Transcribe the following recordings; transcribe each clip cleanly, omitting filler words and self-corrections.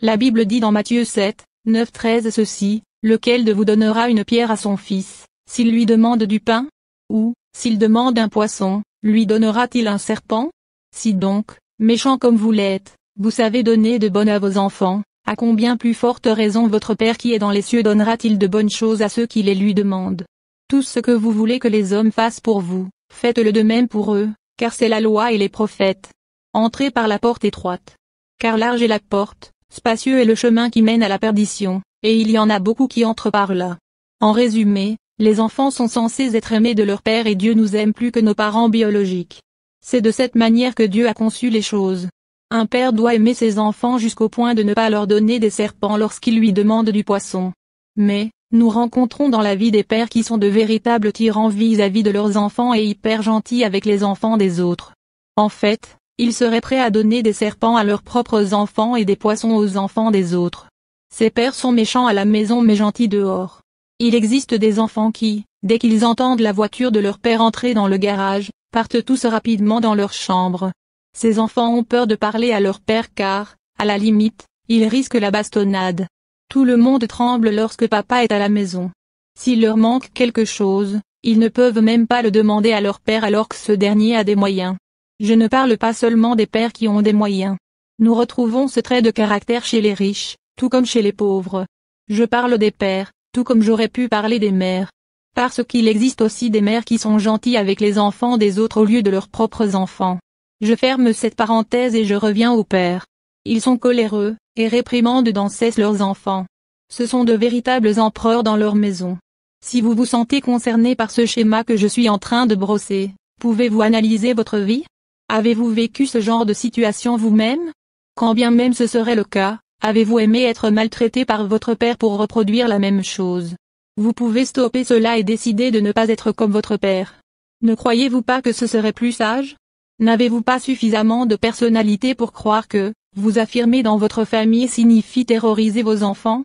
La Bible dit dans Matthieu 7, 9-13 ceci, lequel de vous donnera une pierre à son fils, s'il lui demande du pain? Ou, s'il demande un poisson, lui donnera-t-il un serpent? Si donc, méchants comme vous l'êtes, vous savez donner de bonnes à vos enfants, à combien plus forte raison votre Père qui est dans les cieux donnera-t-il de bonnes choses à ceux qui les lui demandent? Tout ce que vous voulez que les hommes fassent pour vous, faites-le de même pour eux, car c'est la loi et les prophètes. Entrez par la porte étroite. Car large est la porte, spacieux est le chemin qui mène à la perdition, et il y en a beaucoup qui entrent par là. En résumé, les enfants sont censés être aimés de leur Père et Dieu nous aime plus que nos parents biologiques. C'est de cette manière que Dieu a conçu les choses. Un père doit aimer ses enfants jusqu'au point de ne pas leur donner des serpents lorsqu'ils lui demandent du poisson. Mais, nous rencontrons dans la vie des pères qui sont de véritables tyrans vis-à-vis de leurs enfants et hyper gentils avec les enfants des autres. En fait, ils seraient prêts à donner des serpents à leurs propres enfants et des poissons aux enfants des autres. Ces pères sont méchants à la maison mais gentils dehors. Il existe des enfants qui, dès qu'ils entendent la voiture de leur père entrer dans le garage, partent tous rapidement dans leur chambre. Ces enfants ont peur de parler à leur père car, à la limite, ils risquent la bastonnade. Tout le monde tremble lorsque papa est à la maison. S'il leur manque quelque chose, ils ne peuvent même pas le demander à leur père alors que ce dernier a des moyens. Je ne parle pas seulement des pères qui ont des moyens. Nous retrouvons ce trait de caractère chez les riches, tout comme chez les pauvres. Je parle des pères, tout comme j'aurais pu parler des mères. Parce qu'il existe aussi des mères qui sont gentilles avec les enfants des autres au lieu de leurs propres enfants. Je ferme cette parenthèse et je reviens aux pères. Ils sont coléreux, et réprimandent sans cesse leurs enfants. Ce sont de véritables empereurs dans leur maison. Si vous vous sentez concerné par ce schéma que je suis en train de brosser, pouvez-vous analyser votre vie? Avez-vous vécu ce genre de situation vous-même? Quand bien même ce serait le cas, avez-vous aimé être maltraité par votre père pour reproduire la même chose? Vous pouvez stopper cela et décider de ne pas être comme votre père. Ne croyez-vous pas que ce serait plus sage? N'avez-vous pas suffisamment de personnalité pour croire que, vous affirmer dans votre famille signifie terroriser vos enfants?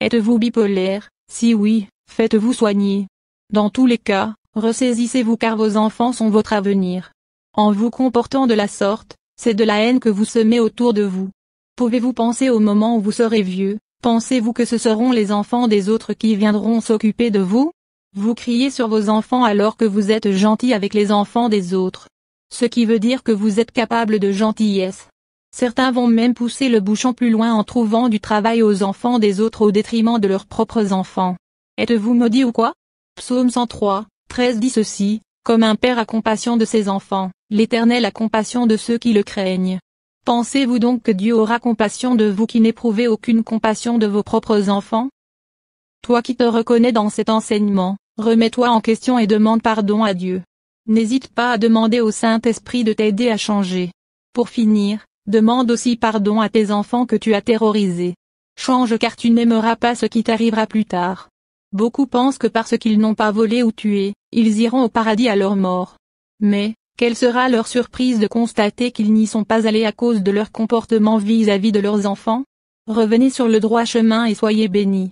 Êtes-vous bipolaire? Si oui, faites-vous soigner. Dans tous les cas, ressaisissez-vous car vos enfants sont votre avenir. En vous comportant de la sorte, c'est de la haine que vous semez autour de vous. Pouvez-vous penser au moment où vous serez vieux, pensez-vous que ce seront les enfants des autres qui viendront s'occuper de vous? Vous criez sur vos enfants alors que vous êtes gentil avec les enfants des autres. Ce qui veut dire que vous êtes capable de gentillesse. Certains vont même pousser le bouchon plus loin en trouvant du travail aux enfants des autres au détriment de leurs propres enfants. Êtes-vous maudit ou quoi? Psaume 103, 13 dit ceci, comme un père a compassion de ses enfants, l'Éternel a compassion de ceux qui le craignent. Pensez-vous donc que Dieu aura compassion de vous qui n'éprouvez aucune compassion de vos propres enfants? Toi qui te reconnais dans cet enseignement, remets-toi en question et demande pardon à Dieu. N'hésite pas à demander au Saint-Esprit de t'aider à changer. Pour finir, demande aussi pardon à tes enfants que tu as terrorisés. Change car tu n'aimeras pas ce qui t'arrivera plus tard. Beaucoup pensent que parce qu'ils n'ont pas volé ou tué, ils iront au paradis à leur mort. Mais, quelle sera leur surprise de constater qu'ils n'y sont pas allés à cause de leur comportement vis-à-vis de leurs enfants? Revenez sur le droit chemin et soyez bénis.